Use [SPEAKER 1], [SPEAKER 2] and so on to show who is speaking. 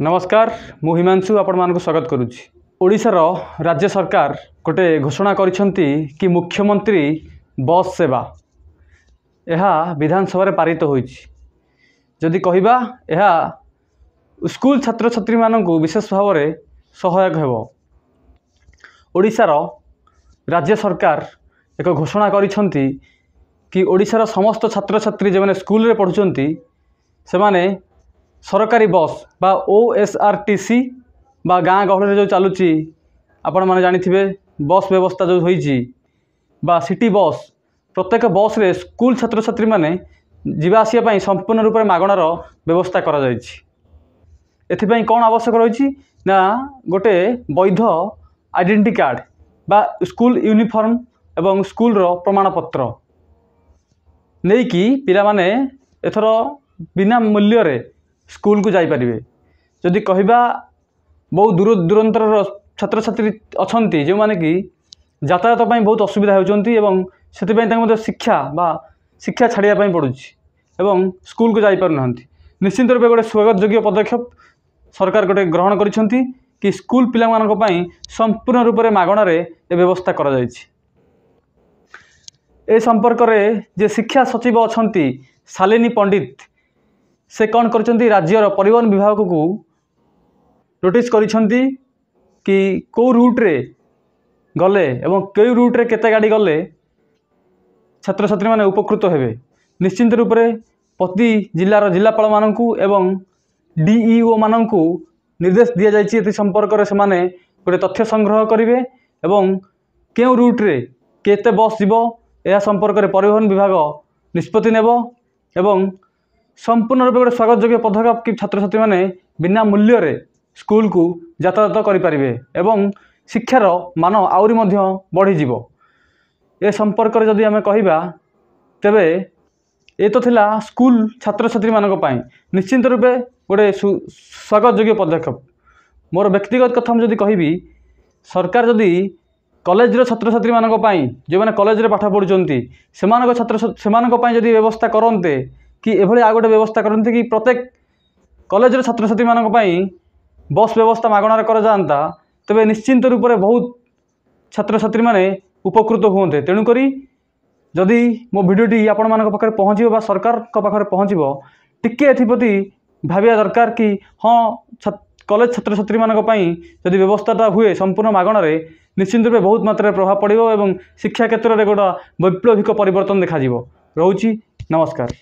[SPEAKER 1] नमस्कार मु हिमांशु आपण मानक स्वागत करुच्ची। ओडिशार राज्य सरकार गोटे घोषणा करिसेंती कि मुख्यमंत्री बस सेवा यह विधानसभा रे पारित होईची। जदि कहिबा यह स्कूल छात्र छात्री मानकु विशेष भाव में सहायक हेबो। ओडिशार राज्य सरकार एक घोषणा करिसेंती कि ओडिशार समस्त छात्र छात्री जो स्कूल रे पढ़ुचंती से माने सरकारी बस बा OSRTC बा गाँ गहल जो चलुची आपण माने जानिथिबे बस व्यवस्था जो होईची बा सिटी बस प्रत्येक बस रे स्कूल छात्र छात्री माने जीवा आसिया पई संपूर्ण रूप में मागणार व्यवस्था करा जायछि। एथिपई कौन आवश्यक रही ना गोटे वैध आइडेंटिटी कार्ड बा स्कूल यूनिफॉर्म एवं स्कूल रो प्रमाणपत्र नहीं कि पिला माने एथर बिना मूल्य रे स्कूल को जाई परिबे। जदि कहिबा बहुत दूर दूरांतर छात्र छात्री अछंती जो माने कि यातायात पई बहुत असुविधा होचंती एवं सेति पई तांको शिक्षा छाड़िया पई पड़ुछि एवं स्कूल को जाई पार नहंती। निश्चित रूप गोटे स्वागत योग्य पदक्षेप सरकार गोटे ग्रहण करिसेंती कि स्कूल पिला मानक पई संपूर्ण रूप में मागणार ए व्यवस्था करा जायछि। ए संपर्क में जे शिक्षा सचिव अछंती शालिनी पंडित से कौन करछंती राज्यर परिवहन विभाग को नोटिस करिसेंती कि को रूट रे गले एवं कई रूट रे केते गाड़ी गले छात्र छात्री माने उपकृत हेबे। निश्चित रूप में प्रति जिलार जिलापाल मानकू एवं DEO मानकू निर्देश दिया जायछि एति संपर्क में से माने गोटे तथ्य संग्रह करिवे एवं केउ रूट रे केते बस जीवो यह संपर्क में परिवहन विभाग निष्पत्ति नेब एवं संपूर्ण रूप गोटे स्वागत योग्य पदक्षेप कि छात्र छात्री माने बिना मूल्य रे स्कूल को यातायात करें एवं शिक्षार मान आउरी मध्य बढ़ी जीवो। ए संपर्क में जदि आमे कहिबा तेबे ये तो थिला स्कूल छात्र छात्री मानक पई निश्चित रूपे गोटे स्वागत योग्य पदक्षेप। मोर व्यक्तिगत कथा जदि कहिबी सरकार जदि कॉलेज रो छात्र छात्री मानक पई जो माने कॉलेज रे पाठ पढुचंती सेमानक छात्र सेमानक पई जदि व्यवस्था करन्ते कि एभली आ गोटे व्यवस्था करन्ते कि प्रत्येक कॉलेज रो छात्र छात्री मानक पई बस व्यवस्था मागणार कर जानता तबे निश्चिंत रूप में बहुत छात्र छात्री माने उपकृत होते। तेणुकरी जदि मो भिडियोटी आपण मानक पाखरे पहुँचो बा सरकार को पाखरे पहुँचो टिके एथिप्रति भाविया दरकार कि हाँ कॉलेज छात्र छात्री मानक पई जदि व्यवस्थाटा हुए संपूर्ण मागणार निश्चिंत रूप बहुत मात्रा प्रभाव पड़ो और शिक्षा क्षेत्र में गोटे वैप्लविक परिवर्तन देखा रोची। नमस्कार।